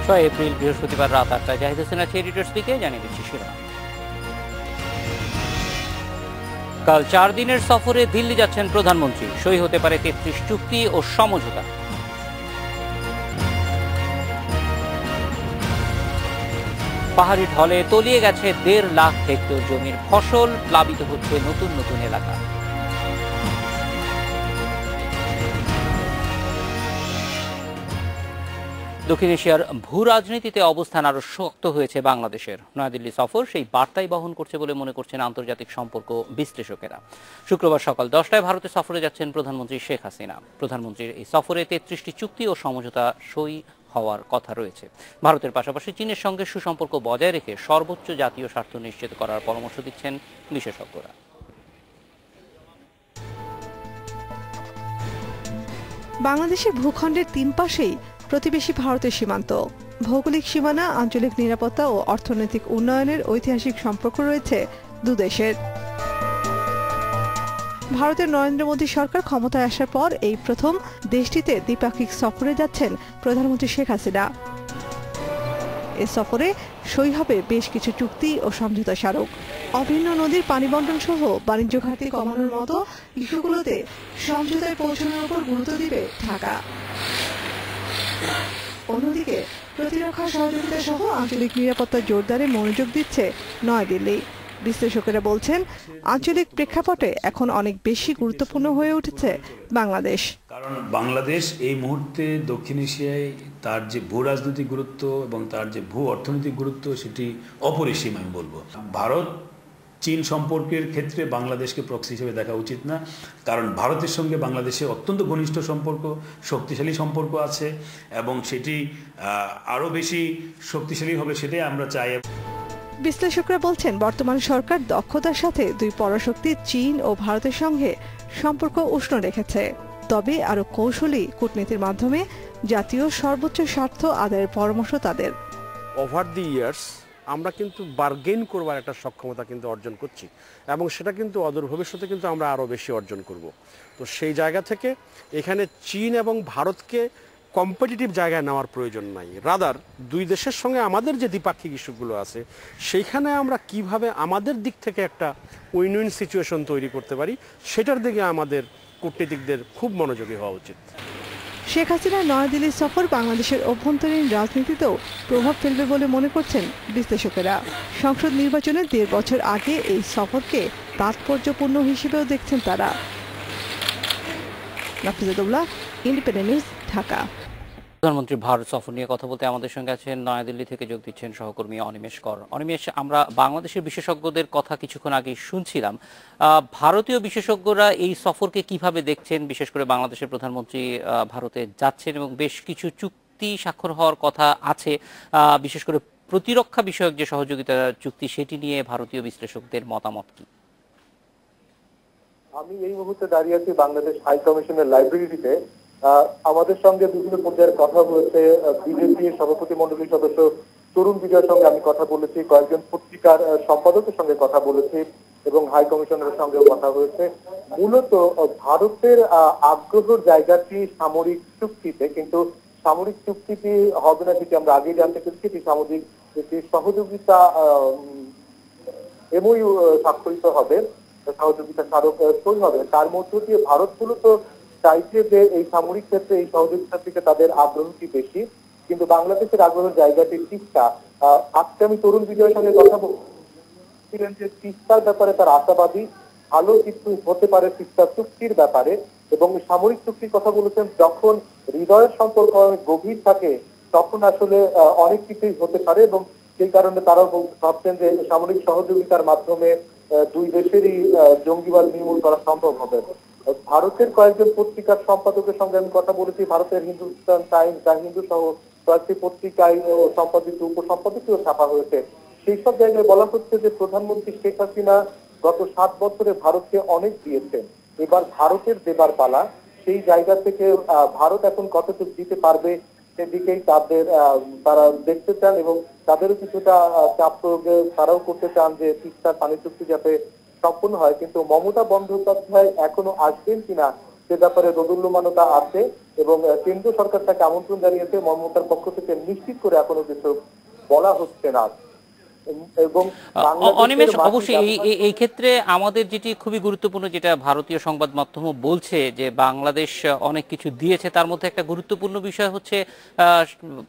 6 April বৃহস্পতিবার রাত 8টায় জাহিদ হোসেন আছে এডিটর স্পিকে জানিয়ে দিচ্ছি শিরোনাম। কাল 4 দিনের সফরে দিল্লি যাচ্ছেন প্রধানমন্ত্রী, সই হতে পারে 33 চুক্তি ও সমঝোতা। পাহাড়ি ঢলে তলিয়ে গেছে 1.5 লাখ হেক্টর জমির ফসল, প্লাবিত হচ্ছে নতুন নতুন এলাকা। দক্ষিণ এশিয়ার ভূ রাজনীতিতে অবস্থান আরো শক্ত হয়েছে বাংলাদেশের। নয়াদিল্লি সফর সেই বার্তাই বহন করছে বলে মনে করছেন আন্তর্জাতিক সম্পর্ক বিশ্লেষকেরা। শুক্রবার সকাল 10টায় ভারতে সফরে যাচ্ছেন প্রধানমন্ত্রী শেখ হাসিনা। প্রধানমন্ত্রীর এই সফরে 33টি চুক্তি ও সমঝোতা সই হওয়ার কথা রয়েছে। ভারতের পাশাপাশি চীনের সঙ্গে সুসম্পর্ক বজায় রেখে সর্বোচ্চ জাতীয় স্বার্থ নিশ্চিত করার পরামর্শ দিচ্ছেন বিশেষজ্ঞরা। বাংলাদেশের ভূখণ্ডের 3 পাশেই প্রতিবেশী ভারতের সীমান্ত। ভৌগোলিক সীমানা, আঞ্চলিক নিরাপত্তা ও অর্থনৈতিক উন্নয়নের ঐতিহাসিক সম্পর্ক রয়েছে দুদেশের। ভারতের নরেন্দ্র মোদী সরকার ক্ষমতায় আসার পর এই প্রথম দেশটিতে দ্বিপাক্ষিক সফরে যাচ্ছেন প্রধানমন্ত্রী শেখ হাসিনা। এ সফরে সই হবে বেশ কিছু চুক্তি ও সমঝোতা স্মারক। অভিন্ন নদীর পানি বণ্টন সহ বাণিজ্য ঘাটতি কমানোর মতো ইস্যুগুলোতে সমঝোতায় পৌঁছানোর উপর গুরুত্ব দিবে ঢাকা। অন্যদিকে প্রতিরক্ষা সহযোগিতা সহ আঞ্চলিক নিরাপত্তা জোরদারে মনোযোগ দিচ্ছে নয়াদিল্লি। বিশ্লেষকেরা বলছেন, আঞ্চলিক প্রেক্ষাপটে এখন অনেক বেশি গুরুত্বপূর্ণ হয়ে উঠেছে বাংলাদেশ। কারণ বাংলাদেশ এই মুহূর্তে দক্ষিণ এশিয়ায় তার যে ভূ রাজনৈতিক গুরুত্ব এবং তার যে ভূ অর্থনৈতিক গুরুত্ব সেটি অপরিসীম আমি বলবো। ভারত চীন সম্পর্কের ক্ষেত্রে বাংলাদেশকে প্রক্সি হিসেবে দেখা উচিত না, কারণ ভারতের সঙ্গে বাংলাদেশের অত্যন্ত ঘনিষ্ঠ সম্পর্ক, শক্তিশালী সম্পর্ক আছে এবং সেটি আরও বেশি শক্তিশালী হবে সেটাই আমরা চাই। বিশ্লেষকরা বলছেন, বর্তমান সরকার দক্ষতার সাথে দুই পরাশক্তি চীন ও ভারতের সঙ্গে সম্পর্ক উষ্ণ রেখেছে। তবে আরো কৌশলী কূটনীতির মাধ্যমে জাতীয় সর্বোচ্চ স্বার্থ আদায়ের পরামর্শ তাদের। ওভার দি ইয়ার্স আমরা কিন্তু বার্গেন করবার একটা সক্ষমতা কিন্তু অর্জন করছি এবং সেটা কিন্তু অদূর ভবিষ্যতে কিন্তু আমরা আরও বেশি অর্জন করব। তো সেই জায়গা থেকে এখানে চীন এবং ভারতকে কম্পিটিটিভ জায়গায় নেওয়ার প্রয়োজন নাই। রাদার দুই দেশের সঙ্গে আমাদের যে দ্বিপাক্ষিক ইস্যুগুলো আছে সেইখানে আমরা কিভাবে আমাদের দিক থেকে একটা উইন উইন সিচুয়েশন তৈরি করতে পারি সেটার দিকে আমাদের কূটনীতিকদের খুব মনোযোগী হওয়া উচিত। শেখ হাসিনার নয়াদিল্লির সফর বাংলাদেশের অভ্যন্তরীণ রাজনীতিতেও প্রভাব ফেলবে বলে মনে করছেন বিশ্লেষকেরা। সংসদ নির্বাচনের 1.5 বছর আগে এই সফরকে তাৎপর্যপূর্ণ হিসেবেও দেখছেন তারা। নাফিজাতুল্লাহ, ইন্ডিপেন্ডেন্ট নিউজ, ঢাকা। প্রধানমন্ত্রীর ভারত সফর নিয়ে কথা বলতে আমাদের সঙ্গে আছেন নয়াদিল্লি থেকে যোগ দিচ্ছেন সহকর্মী অনিমেষ কর। অনিমেষ, আমরা বাংলাদেশের বিশেষজ্ঞদের কথা কিছুক্ষণ আগে শুনছিলাম। ভারতীয় বিশেষজ্ঞরা এই সফরকে কিভাবে দেখছেন? বিশেষ করে বাংলাদেশের প্রধানমন্ত্রী ভারতে যাচ্ছেন এবং বেশ কিছু চুক্তি স্বাক্ষর হওয়ার কথা আছে, বিশেষ করে প্রতিরক্ষা বিষয়ক যে সহযোগিতা চুক্তি, সেটি নিয়ে ভারতীয় বিশ্লেষকদের মতামত কি? আমি এই মুহূর্তে দাঁড়িয়ে আছি বাংলাদেশ হাই কমিশনের লাইব্রেরিতে। আমাদের সঙ্গে বিভিন্ন পর্যায়ের কথা বলেছে বিজেপি সভাপতি মন্ডলীর সদস্য তরুণ বিজয়ের সঙ্গে আমি কথা বলেছি, কয়েকজন পত্রিকার সম্পাদকের সঙ্গে কথা বলেছি এবং হাই কমিশনের সঙ্গেও কথা হয়েছে। মূলত ভারতের আগ্রহের জায়গাটি সামরিক চুক্তিতে, কিন্তু সামরিক চুক্তিটি হবে না যেটি আমরা আগেই জানতে পেরেছি। এটি সামরিক একটি সহযোগিতা এমওইউ স্বাক্ষরিত হবে, সহযোগিতা স্মারক সই হবে। তার মধ্য দিয়ে ভারত মূলত চাইছে যে এই সামরিক ক্ষেত্রে এই সহযোগিতার থেকে তাদের আগ্রহটি বেশি, কিন্তু বাংলাদেশের আগ্রহের জায়গাটি তিস্তা। আজকে আমি তরুণ বিজয়ের সঙ্গে কথা বলছিলেন যে তিস্তার ব্যাপারে তার আশাবাদী, ভালো কিছু হতে পারে তিস্তা চুক্তির ব্যাপারে, এবং সামরিক চুক্তির কথা বলেছেন যখন হৃদয়ের সম্পর্ক অনেক গভীর থাকে তখন আসলে অনেক কিছুই হতে পারে, এবং সেই কারণে তারাও ভাবছেন যে সামরিক সহযোগিতার মাধ্যমে দুই দেশেরই জঙ্গিবাদ নির্মূল করা সম্ভব হবে। ভারতের কয়েকজন পত্রিকার সম্পাদকের সঙ্গে আমি কথা বলেছি, ভারতের হিন্দুস্তান টাইমস, দ্য হিন্দু সহ কয়েকটি পত্রিকায় সম্পাদিত উপসম্পাদকীয় ছাপা হয়েছে। সেই সব জায়গায় বলা হচ্ছে যে প্রধানমন্ত্রী শেখ হাসিনা গত 7 বছরে ভারতকে অনেক দিয়েছেন, এবার ভারতের দেবার পালা। সেই জায়গা থেকে ভারত এখন কতটুকু দিতে পারবে সেদিকেই তারা দেখতে চান, এবং তাদেরও কিছুটা চাপ প্রয়োগে তারাও করতে চান যে তিস্তার পানি চুক্তি যাতে সম্পূর্ণ হয়। কিন্তু মমতা বন্দ্যোপাধ্যায় এখনো আসবেন কিনা সে ব্যাপারে দোদুল্যমানতা আছে এবং কেন্দ্রীয় সরকার তাকে আমন্ত্রণ জানিয়েছে, মমতার পক্ষ থেকে নিশ্চিত করে এখনো কিছু বলা হচ্ছে না। এবং অনিমেষ, অবশ্যই এই ক্ষেত্রে আমাদের যেটি খুবই গুরুত্বপূর্ণ, যেটা ভারতীয় সংবাদ মাধ্যমও বলছে যে বাংলাদেশ অনেক কিছু দিয়েছে, তার মধ্যে একটা গুরুত্বপূর্ণ বিষয় হচ্ছে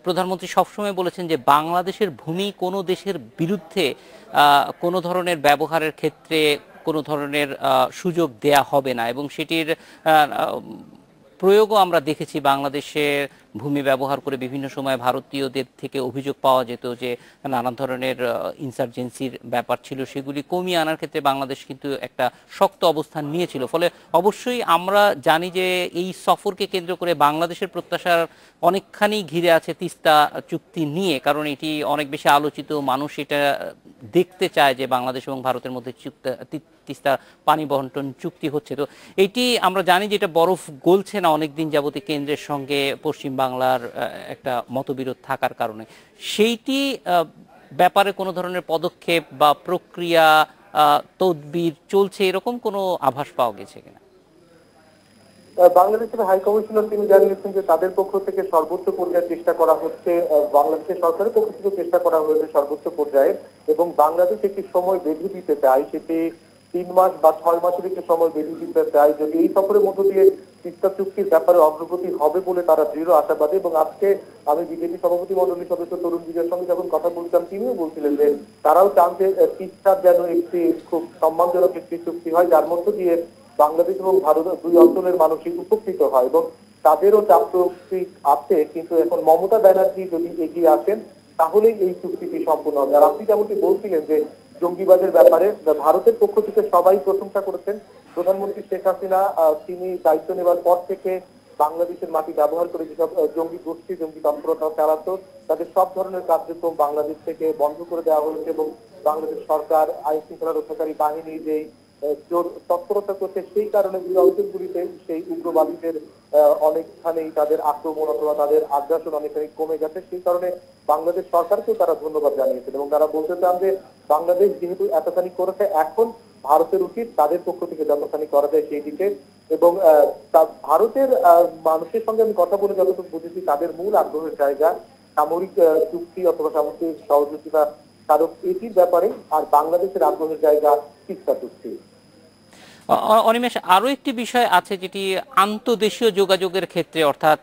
প্রধানমন্ত্রী সবসময় বলেছেন যে বাংলাদেশের ভূমি কোনো দেশের বিরুদ্ধে কোনো ধরনের ব্যবহারের ক্ষেত্রে কোনো ধরনের সুযোগ দেয়া হবে না, এবং সেটির প্রয়োগও আমরা দেখেছি। বাংলাদেশের ভূমি ব্যবহার করে বিভিন্ন সময় ভারতীয়দের থেকে অভিযোগ পাওয়া যেত যে নানান ধরনের ইনসার্জেন্সির ব্যাপার ছিল, সেগুলি কমিয়ে আনার ক্ষেত্রে বাংলাদেশ কিন্তু একটা শক্ত অবস্থান নিয়েছিল। ফলে অবশ্যই আমরা জানি যে এই সফরকে কেন্দ্র করে বাংলাদেশের প্রত্যাশার অনেকখানি ঘিরে আছে তিস্তা চুক্তি নিয়ে, কারণ এটি অনেক বেশি আলোচিত, মানুষ এটা দেখতে চায় যে বাংলাদেশ এবং ভারতের মধ্যে তিস্তা পানি বন্টন চুক্তি হচ্ছে। তো এটি আমরা জানি যে এটা বরফ গলছে না অনেকদিন যাবতীয় কেন্দ্রের সঙ্গে পশ্চিম বাংলার একটা মতবিরোধ থাকার কারণে। সেইটি ব্যাপারে কোনো ধরনের পদক্ষেপ বা প্রক্রিয়া তদবির চলছে, এরকম কোনো আভাস পাওয়া গেছে কিনা? বাংলাদেশের হাই কমিশনার তিনি জানিয়েছেন যে তাদের পক্ষ থেকে সর্বোচ্চ পর্যায়ে চেষ্টা করা হচ্ছে, বাংলাদেশের সরকারের পক্ষ থেকে চেষ্টা করা হয়েছে সর্বোচ্চ পর্যায়ে, এবং বাংলাদেশ একটি সময় বেঁধে দিতে চায়, সেটি 3 মাস বা 6 মাসের একটি সময় বেঁধে দিতে চায়। যদি এই সফরের মধ্য দিয়ে তিস্তা চুক্তির ব্যাপারে অগ্রগতি হবে বলে তারা দৃঢ় আশাবাদী। এবং আজকে আমি বিজেপি সভাপতি মন্ডলীর সদস্য তরুণ বিজয়ের সঙ্গে যখন কথা বলতাম, তিনিও বলছিলেন যে তারাও চান যে তিস্তার যেন একটি খুব সম্মানজনক একটি চুক্তি হয়, যার মধ্য দিয়ে বাংলাদেশ এবং ভারত দুই অঞ্চলের মানুষই উপকৃত হয়, এবং তাদেরও চাপ আছে। কিন্তু এখন মমতা ব্যানার্জি যদি এগিয়ে আসেন তাহলেই এই চুক্তিটি সম্পূর্ণ হবে। আর আপনি যেমনটি বলছিলেন যে জঙ্গিবাদের ব্যাপারে ভারতের পক্ষ থেকে সবাই প্রশংসা করেছেন। প্রধানমন্ত্রী শেখ হাসিনা তিনি দায়িত্ব নেওয়ার পর থেকে বাংলাদেশের মাটি ব্যবহার করে যেসব জঙ্গি গোষ্ঠী জঙ্গি তৎপরতা চালাতো, তাদের সব ধরনের কার্যক্রম বাংলাদেশ থেকে বন্ধ করে দেওয়া হয়েছে, এবং বাংলাদেশ সরকার আইন শৃঙ্খলা রক্ষাকারী বাহিনী যেই জোর তৎপরতা করছে, সেই কারণে এই অঞ্চলগুলিতে সেই উগ্রবাদীদের অনেকখানেই তাদের আক্রমণ অথবা তাদের আগ্রাসন অনেকখানি কমে গেছে। সেই কারণে বাংলাদেশ সরকারকেও তারা ধন্যবাদ জানিয়েছেন, এবং তারা বলতে চান যে বাংলাদেশ যেহেতু এতখানি করেছে, এখন ভারতের উচিত তাদের পক্ষ থেকে যতখানি করা যায় সেই দিকে। এবং ভারতের মানুষের সঙ্গে আমি কথা বলে যতটুকু বুঝেছি, তাদের মূল আগ্রহের জায়গা সামরিক চুক্তি অথবা সামরিক সহযোগিতা কারক এটির ব্যাপারে, আর বাংলাদেশের আগ্রহের জায়গা তিস্তা চুক্তি। অনিমেষ, আরো একটি বিষয় আছে যেটি আন্তদেশীয় যোগাযোগের ক্ষেত্রে, অর্থাৎ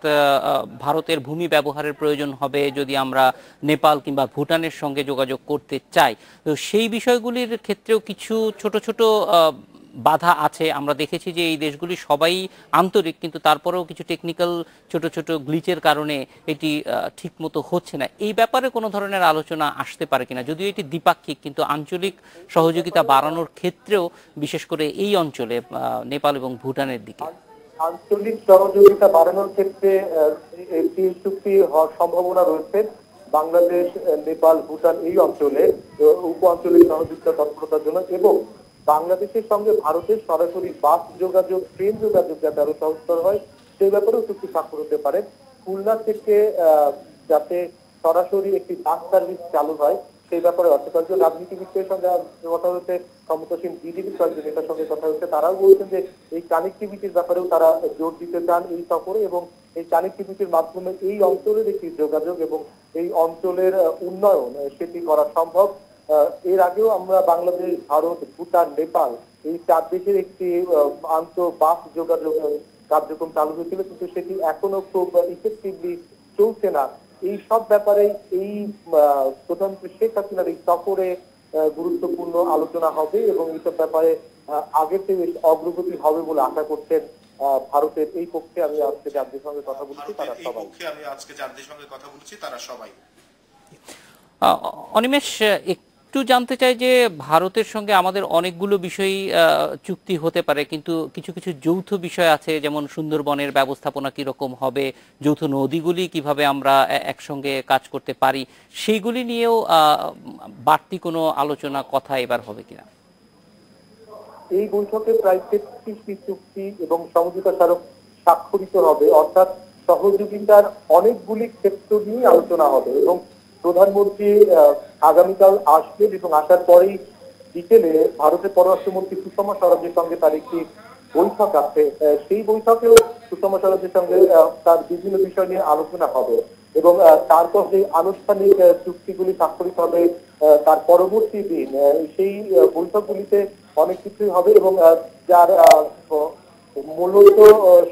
ভারতের ভূমি ব্যবহারের প্রয়োজন হবে যদি আমরা নেপাল কিংবা ভুটানের সঙ্গে যোগাযোগ করতে চাই। তো সেই বিষয়গুলির ক্ষেত্রেও কিছু ছোট ছোট বাধা আছে। আমরা দেখেছি যে এই দেশগুলি সবাই আন্তরিক, কিন্তু তারপরেও কিছু টেকনিক্যাল ছোট ছোট গ্লিচের কারণে এটি ঠিক মতো হচ্ছে না। এই ব্যাপারে কোনো ধরনের আলোচনা আসতে পারে কিনা? যদিও এটি দ্বিপাক্ষিক, কিন্তু আঞ্চলিক সহযোগিতা বাড়ানোর ক্ষেত্রেও, বিশেষ করে এই অঞ্চলে নেপাল এবং ভুটানের দিকে আঞ্চলিক সহযোগিতা বাড়ানোর ক্ষেত্রে একটি চুক্তি হওয়ার সম্ভাবনা রয়েছে। বাংলাদেশ, নেপাল, ভুটান এই অঞ্চলে উপ আঞ্চলিক সহযোগিতা তৎপরতার জন্য, এবং বাংলাদেশের সঙ্গে ভারতের সরাসরি বাস যোগাযোগ, ট্রেন যোগাযোগ যাতে আরো সহজতর হয় সেই ব্যাপারেও চুক্তি স্বাক্ষর হতে পারে। খুলনা থেকে যাতে সরাসরি একটি বাস সার্ভিস চালু হয় সেই ব্যাপারে কয়েকজন রাজনীতিবিদদের সঙ্গে কথা হয়েছে, ক্ষমতাসীন বিজেপির কয়েকজন নেতার সঙ্গে কথা হয়েছে। তারাও বলছেন যে এই কানেক্টিভিটির ব্যাপারেও তারা জোর দিতে চান এই সফরে, এবং এই কানেক্টিভিটির মাধ্যমে এই অঞ্চলের একটি যোগাযোগ এবং এই অঞ্চলের উন্নয়ন সেটি করা সম্ভব। এর আগেও আমরা বাংলাদেশ, ভারত, ভুটান, নেপাল এই 4 দেশের একটি আন্তঃ বাস যোগাযোগ কার্যক্রম চালু হয়েছিল, কিন্তু সেটি এখনো খুব ইফেক্টিভলি চলছে না। এই সব ব্যাপারে এই প্রধানমন্ত্রী শেখ হাসিনার এই সফরে গুরুত্বপূর্ণ আলোচনা হবে, এবং এইসব ব্যাপারে আগের থেকে অগ্রগতি হবে বলে আশা করছেন ভারতের এই পক্ষে আমি আজকে যাদের সঙ্গে কথা বলছি তারা সবাই। অনিমেষ, একটু জানতে চাই যে ভারতের সঙ্গে আমাদের অনেকগুলো বিষয় চুক্তি হতে পারে, কিন্তু কিছু কিছু যৌথ বিষয় আছে, যেমন সুন্দরবনের ব্যবস্থাপনা কিরকম হবে, যৌথ নদীগুলি কিভাবে আমরা একসঙ্গে কাজ করতে পারি, সেইগুলি নিয়েও বাড়তি কোনো আলোচনা কথা এবার হবে কিনা? এই বৈঠকে প্রায় 33টি চুক্তি এবং সমঝোতা স্মারক স্বাক্ষরিত হবে, অর্থাৎ সহযোগিতার অনেকগুলি ক্ষেত্র নিয়ে আলোচনা হবে। এবং প্রধানমন্ত্রী আগামীকাল আসবেন, এবং আসার পরেই বিকেলে ভারতের পররাষ্ট্রমন্ত্রী সুষমা স্বরাজের সঙ্গে তার একটি বৈঠক আছে, সেই বৈঠকেও সুষমা স্বরাজের সঙ্গে তার বিভিন্ন বিষয় নিয়ে আলোচনা হবে এবং তারপর যে আনুষ্ঠানিক চুক্তিগুলি স্বাক্ষরিত হবে তার পরবর্তী দিন সেই বৈঠকগুলিতে অনেক কিছুই হবে এবং যার মূলত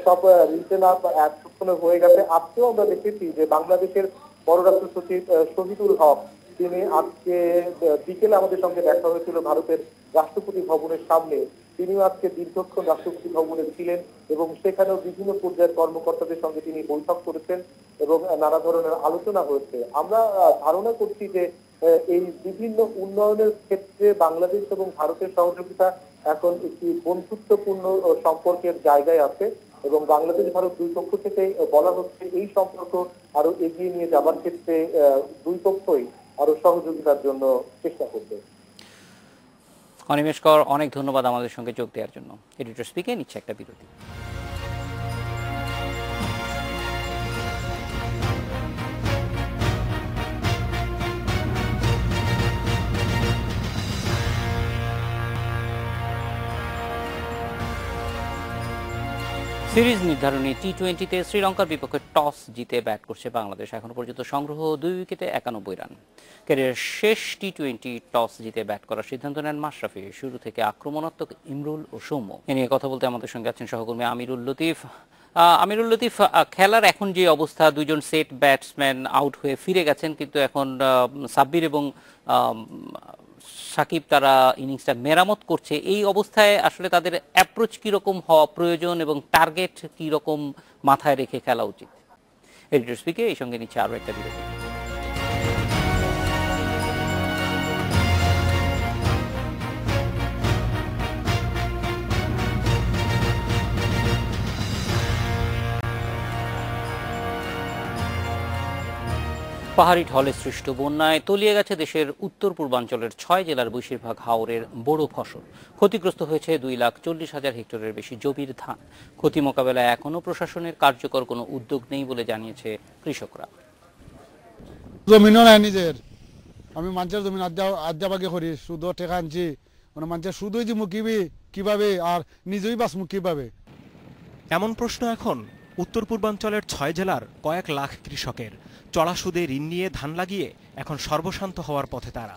সব রিটেন আপ এতক্ষণে হয়ে গেছে। আজকেও আমরা দেখেছি যে বাংলাদেশের পররাষ্ট্র সচিব শহীদুল হক তিনি আজকে বিকেলে আমাদের সঙ্গে দেখা হয়েছিল ভারতের রাষ্ট্রপতি ভবনের সামনে। তিনিও আজকে দীর্ঘক্ষণ রাষ্ট্রপতি ভবনে ছিলেন এবং সেখানেও বিভিন্ন পর্যায়ের কর্মকর্তাদের সঙ্গে তিনি বৈঠক করেছেন এবং নানা ধরনের আলোচনা হয়েছে। আমরা ধারণা করছি যে এই বিভিন্ন উন্নয়নের ক্ষেত্রে বাংলাদেশ এবং ভারতের সহযোগিতা এখন একটি বন্ধুত্বপূর্ণ সম্পর্কের জায়গায় আছে এবং বাংলাদেশ ভারত দুই পক্ষ থেকে বলা হচ্ছে এই সম্পর্ক আরো এগিয়ে নিয়ে যাবার ক্ষেত্রে দুই পক্ষই আরো সহযোগিতার জন্য চেষ্টা করবে। অনিমেষ কর, অনেক ধন্যবাদ আমাদের সঙ্গে যোগ দেওয়ার জন্য। এডিটর স্পিকে নিচ্ছে একটা বিরতি। সিরিজ নির্ধারণী টি-20তে শ্রীলঙ্কার বিপক্ষে টস জিতে ব্যাট করছে বাংলাদেশ। এখনো পর্যন্ত সংগ্রহ 2 উইকেটে 91 রান। ক্যারিয়ার শেষ টি-20 টস জিতে ব্যাট করার সিদ্ধান্ত নেন মাশরাফি। শুরু থেকে আক্রমণাত্মক ইমরুল ও সৌম্য। এ নিয়ে কথা বলতে আমাদের সঙ্গে আছেন সহকর্মী আমিরুল লতিফ। আমিরুল লতিফ, খেলার এখন যে অবস্থা, দুইজন সেট ব্যাটসম্যান আউট হয়ে ফিরে গেছেন, কিন্তু এখন সাব্বির এবং সাকিব তারা ইনিংসটা মেরামত করছে। এই অবস্থায় আসলে তাদের অ্যাপ্রোচ কিরকম হওয়া প্রয়োজন এবং টার্গেট কিরকম মাথায় রেখে খেলা উচিত? এডিটর স্পিকে এই সঙ্গে নিচ্ছে আরো একটা বিরতি। পাহাড়ি ঢলে সৃষ্ট বন্যায় তলিয়ে গেছে দেশের উত্তর পূর্বাঞ্চলের 6 জেলার বেশিরভাগ হাওরের বড় ফসল। ক্ষতিগ্রস্ত হয়েছে 2,40,000 হেক্টরের বেশি জমির ধান। ক্ষতি মোকাবেলায় এখনো প্রশাসনের কার্যকর কোনো উদ্যোগ নেই বলে জানিয়েছে কৃষকরা। জমিনও নাই নিজের, আমি মানুষের জমিন আদ্যাবাগে করি, সুদ টেকা আনছি, মানে মানুষের সুদই যে মুখিবি কিভাবে আর নিজেই বাঁচমু কিভাবে? এমন প্রশ্ন এখন উত্তর পূর্বাঞ্চলের 6 জেলার কয়েক লাখ কৃষকের। চড়া সুদে ঋণ নিয়ে ধান লাগিয়ে এখন সর্বশান্ত হওয়ার পথে তারা।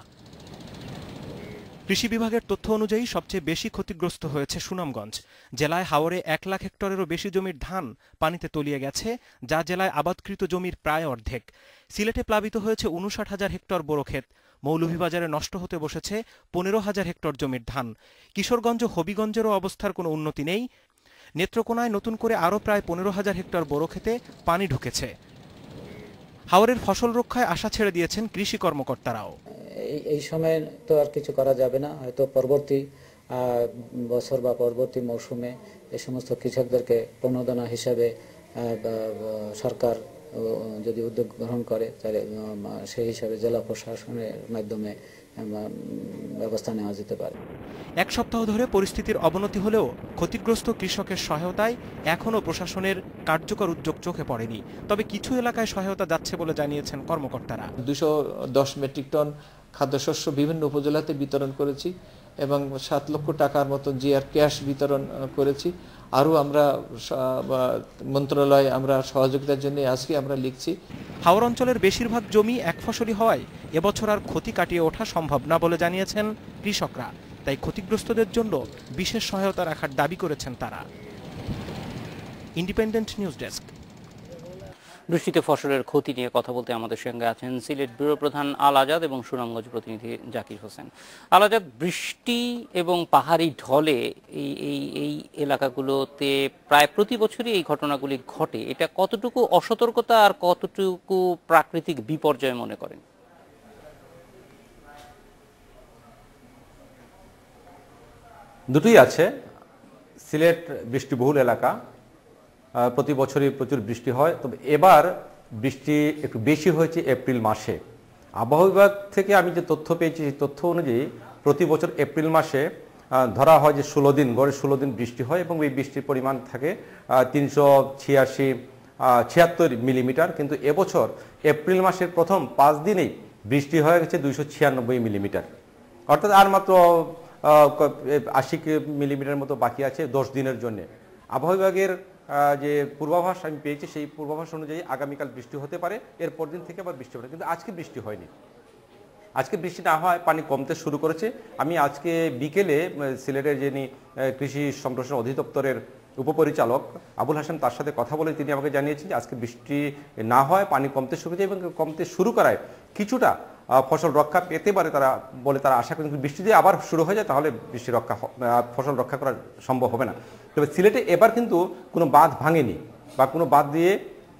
কৃষি বিভাগের তথ্য অনুযায়ী সবচেয়ে বেশি ক্ষতিগ্রস্ত হয়েছে সুনামগঞ্জ জেলায়। হাওরে 1 লাখ হেক্টরেরও বেশি জমির ধান পানিতে তলিয়ে গেছে, যা জেলায় আবাদকৃত জমির প্রায় অর্ধেক। সিলেটে প্লাবিত হয়েছে 59,000 হেক্টর বোরো ক্ষেত। মৌলভীবাজারে নষ্ট হতে বসেছে 15,000 হেক্টর জমির ধান। কিশোরগঞ্জ ও হবিগঞ্জেরও অবস্থার কোনো উন্নতি নেই। নেত্রকোনায় নতুন করে আরও প্রায় 15,000 হেক্টর বোরো ক্ষেতে পানি ঢুকেছে। হাওরের ফসল রক্ষায় আশা ছেড়ে দিয়েছেন কৃষি কর্মকর্তারাও। এই সময় তো আর কিছু করা যাবে না, হয়তো পরবর্তী বছর বা পরবর্তী মৌসুমে এই সমস্ত কৃষকদেরকে প্রণোদনা হিসাবে সরকার যদি উদ্যোগ গ্রহণ করে তাহলে সেই হিসাবে জেলা প্রশাসনের মাধ্যমে ব্যবস্থা নেওয়া যেতে পারে। এক সপ্তাহ ধরে পরিস্থিতির অবনতি হলেও ক্ষতিগ্রস্ত কৃষকের সহায়তায় এখনও প্রশাসনের কার্যকর উদ্যোগ চোখে পড়েনি। তবে কিছু এলাকায় সহায়তা যাচ্ছে বলে জানিয়েছেন কর্মকর্তারা। 210 মেট্রিক টন খাদ্যশস্য বিভিন্ন উপজেলাতে বিতরণ করেছি এবং 7 লক্ষ টাকার মতো জিআর ক্যাশ বিতরণ করেছি। আরও আমরা মন্ত্রণালয়ে আমরা সহযোগিতার জন্য আজকে আমরা লিখছি। হাওর অঞ্চলের বেশিরভাগ জমি এক ফসলি হওয়ায় এবছর আর ক্ষতি কাটিয়ে ওঠা সম্ভব না বলে জানিয়েছেন কৃষকরা। তাই ক্ষতিগ্রস্তদের জন্য বিশেষ সহায়তা রাখার দাবি করেছেন তারা। Independent news desk. বৃষ্টিতে ফসলের ক্ষতি নিয়ে কথা বলতে আমাদের সঙ্গে আছেন সিলেট ব্যুরো প্রধান আল আজাদ এবং সুনামগঞ্জ প্রতিনিধি জাকির হোসেন। আল আজাদ, বৃষ্টি এবং পাহাড়ি ঢলে এই এলাকাগুলোতে প্রায় প্রতি বছরই এই ঘটনাগুলি ঘটে। এটা কতটুকু অসতর্কতা আর কতটুকু প্রাকৃতিক বিপর্যয় মনে করেন? দুটোই আছে। সিলেট বৃষ্টিবহুল এলাকা, প্রতি বছরই প্রচুর বৃষ্টি হয়। তবে এবার বৃষ্টি একটু বেশি হয়েছে এপ্রিল মাসে। আবহাওয়া বিভাগ থেকে আমি যে তথ্য পেয়েছি সেই তথ্য অনুযায়ী প্রতি বছর এপ্রিল মাসে ধরা হয় যে 16 দিন, গড়ে 16 দিন বৃষ্টি হয় এবং এই বৃষ্টির পরিমাণ থাকে 376 মিলিমিটার। কিন্তু এবছর এপ্রিল মাসের প্রথম 5 দিনেই বৃষ্টি হয়ে গেছে 296 মিলিমিটার। অর্থাৎ আর মাত্র 80 মিলিমিটার মতো বাকি আছে 10 দিনের জন্য। আবহাওয়া বিভাগের যে পূর্বাভাস আমি পেয়েছি সেই পূর্বাভাস অনুযায়ী আগামীকাল বৃষ্টি হতে পারে, এরপর দিন থেকে আবার বৃষ্টি হবে, কিন্তু আজকে বৃষ্টি হয়নি। আজকে বৃষ্টি না হয় পানি কমতে শুরু করেছে। আমি আজকে বিকেলে সিলেটের যিনি কৃষি সম্প্রসারণ অধিদপ্তরের উপপরিচালক আবুল হাসেম তার সাথে কথা বলে তিনি আমাকে জানিয়েছেন যে আজকে বৃষ্টি না হয় পানি কমতে শুরু করেছে এবং কমতে শুরু করায় কিছুটা ফসল রক্ষা পেতে পারে তারা বলে তারা আশা করেন। বৃষ্টি দিয়ে আবার শুরু হয়ে যায় তাহলে ফসল রক্ষা করা সম্ভব হবে না। তবে সিলেটে এবার কিন্তু কোনো বাঁধ ভাঙেনি বা কোনো বাঁধ দিয়ে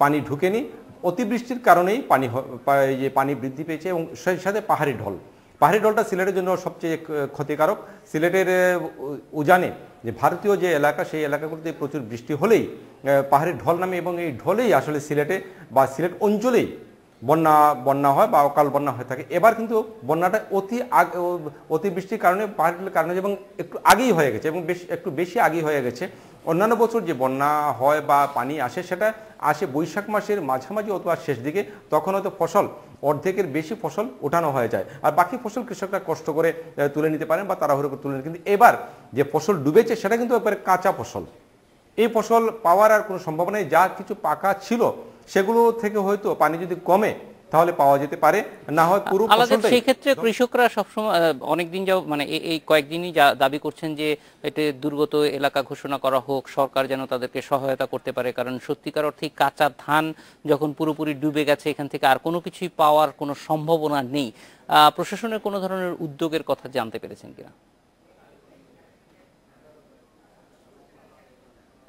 পানি ঢুকেনি। অতিবৃষ্টির কারণেই পানি বৃদ্ধি পেয়েছে এবং সেই সাথে পাহাড়ি ঢলটা সিলেটের জন্য সবচেয়ে ক্ষতিকারক। সিলেটের উজানে যে ভারতীয় যে এলাকা সেই এলাকাগুলোতে প্রচুর বৃষ্টি হলেই পাহাড়ি ঢল নামে এবং এই ঢলেই আসলে সিলেটে বা সিলেট অঞ্চলেই বন্যা হয় বা অকাল বন্যা হয়ে থাকে। এবার কিন্তু বন্যাটা অতিবৃষ্টির কারণে পাহাড়ের কারণে এবং একটু আগেই হয়ে গেছে এবং একটু বেশি আগেই হয়ে গেছে। অন্যান্য বছর যে বন্যা হয় বা পানি আসে সেটা আসে বৈশাখ মাসের মাঝামাঝি অথবা শেষ দিকে, তখন হয়তো ফসল অর্ধেকের বেশি ফসল ওঠানো হয়ে যায় আর বাকি ফসল কৃষকরা কষ্ট করে তুলে নিতে পারেন বা তাড়াহুড়ো করে তুলে নিতে। কিন্তু এবার যে ফসল ডুবেছে সেটা কিন্তু একবারে কাঁচা ফসল। এই ফসল পাওয়ার আর কোনো সম্ভাবনা নেই। যা কিছু পাকা ছিল সেগুলো থেকে হয়তো পানি যদি কমে তাহলে পাওয়া যেতে পারে, না হয় পুরো ফসলটাই। সেই ক্ষেত্রে কৃষকরা সবসময় অনেকদিন যাও মানে এই কয়েকদিনই দাবি করছেন যে এটা দুর্গত এলাকা ঘোষণা করা হোক, সরকার যেন তাদেরকে সহায়তা করতে পারে, কারণ সত্যিকার অর্থে কাঁচা ধান যখন পুরোপুরি ডুবে গেছে এখান থেকে আর কোনো কিছুই পাওয়ার কোনো সম্ভাবনা নেই। প্রশাসনের কোনো ধরনের উদ্যোগের কথা জানতে পেরেছেন কিনা?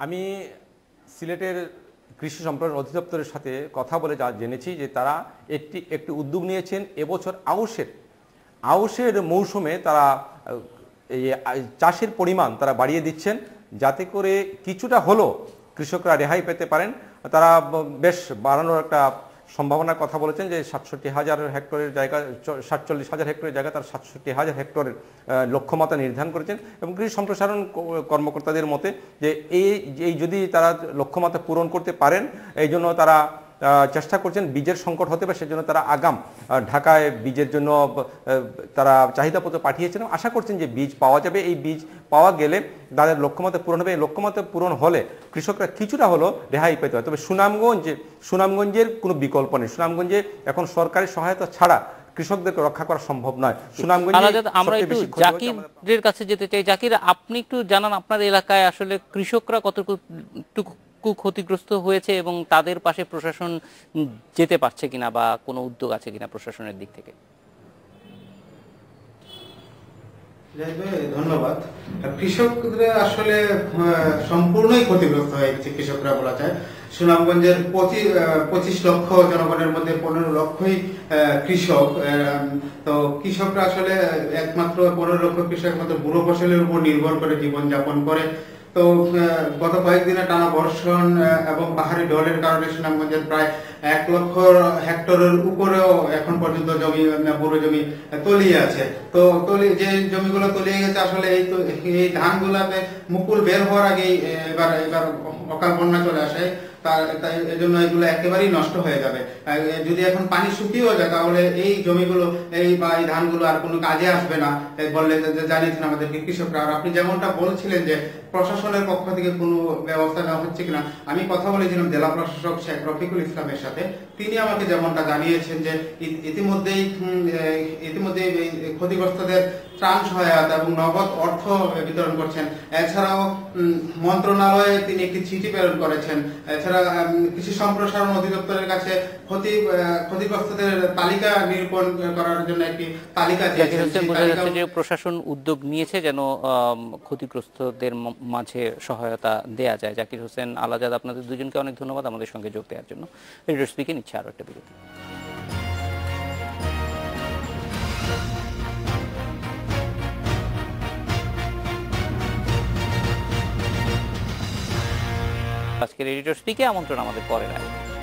আমি সিলেটের কৃষি সম্প্রসারণ অধিদপ্তরের সাথে কথা বলে যা জেনেছি যে তারা একটি উদ্যোগ নিয়েছেন। এবছর আউশের মৌসুমে তারা এই চাষের পরিমাণ তারা বাড়িয়ে দিচ্ছেন যাতে করে কিছুটা হলো কৃষকরা রেহাই পেতে পারেন। তারা বেশ বাড়ানোর একটা সম্ভাবনার কথা বলেছেন যে ৬৭,০০০ হেক্টরের জায়গা ৪৭,০০০ হেক্টরের জায়গা তার ৬৭,০০০ হেক্টরের লক্ষ্যমাত্রা নির্ধারণ করেছেন এবং কৃষি সম্প্রসারণ কর্মকর্তাদের মতে যে এই যদি তারা লক্ষ্যমাত্রা পূরণ করতে পারেন এই জন্য তারা চেষ্টা করছেন। বীজের সংকট হতে পারে সেজন্য তারা আগাম ঢাকায় বীজের জন্য তারা চাহিদাপত্র পাঠিয়েছেন। আশা করছেন যে বীজ পাওয়া যাবে। এই বীজ পাওয়া গেলে তাদের লক্ষ্যমাত্রা পূরণ হবে। এই লক্ষ্যমাত্রা পূরণ হলে কৃষকরা কিছুটা হলো রেহাই পেতে হয়। তবে সুনামগঞ্জের কোনো বিকল্প নেই। সুনামগঞ্জে এখন সরকারি সহায়তা ছাড়া কৃষকদেরকে রক্ষা করা সম্ভব নয়। সুনামগঞ্জে আমরা একটু জাকিরের কাছে যেতে চাই। জাকির, আপনি একটু জানান আপনার এলাকায় আসলে কৃষকরা কতটুকু ক্ষতিগ্রস্ত হয়েছে এবং তাদের পাশে প্রশাসন যেতে পারছে কিনা বা কোনো উদ্যোগ আছে কিনা প্রশাসনের দিক থেকে? ধন্যবাদ। কৃষকরা আসলে সম্পূর্ণই ক্ষতিগ্রস্ত হয়ে গেছে কৃষকরা বলা যায়। সুনামগঞ্জের 25 লক্ষ জনগণের মধ্যে 15 লক্ষই কৃষক। তো কৃষকরা আসলে একমাত্র 15 লক্ষ কৃষক মাত্র বুড়ো ফসলের উপর নির্ভর করে জীবনযাপন করে। তো গত কয়েকদিনে টানা বর্ষণ এবং পাহাড়ি ঢলের কারণে সুনামগঞ্জের প্রায় 1 লক্ষ হেক্টরের উপরেও এখন পর্যন্ত বুড়ো জমি তলিয়ে আছে। তো যে জমিগুলো তলিয়ে গেছে আসলে এই ধানগুলাতে মুকুল বের হওয়ার আগেই এবার অকাল বন্যা চলে আসে। এই জন্য এগুলো একেবারেই নষ্ট হয়ে যাবে। যদি এখন পানি শুকিয়েও যায় তাহলে এই জমিগুলো এই ধানগুলো আর কোনো কাজে আসবে না বললে জানিয়েছেন আমাদেরকে কৃষকরা। আর আপনি যেমনটা বলছিলেন যে প্রশাসনের পক্ষ থেকে কোনো ব্যবস্থা নেওয়া হচ্ছে কিনা, আমি কথা বলেছিলাম জেলা প্রশাসক শেখ রফিকুল ইসলামের সাথে। তিনি আমাকে যেমনটা জানিয়েছেন যে ইতিমধ্যেই ক্ষতিগ্রস্তদের ত্রাণ সহায়তা এবং নগদ অর্থ বিতরণ করছেন। এছাড়াও মন্ত্রণালয়ে তিনি একটি চিঠি প্রেরণ করেছেন। এছাড়া কৃষি সম্প্রসারণ অধিদপ্তরের কাছে ক্ষতিগ্রস্তদের তালিকা নিরূপণ করার জন্য একটি তালিকা দিয়েছেন। যে প্রশাসন উদ্যোগ নিয়েছে যেন ক্ষতিগ্রস্তদের মাঝে সহায়তা দেয়া যায়। জাকির হোসেন, আলাজাদ, আপনাদের দুজনকে অনেক ধন্যবাদ আমাদের সঙ্গে যোগ দেওয়ার জন্য। রেডিও স্পিকে নিচ্ছে আরো একটা বিরতি। আজকের এডিটর স্পিকে আমন্ত্রণ আমাদের পরের আয়োজন।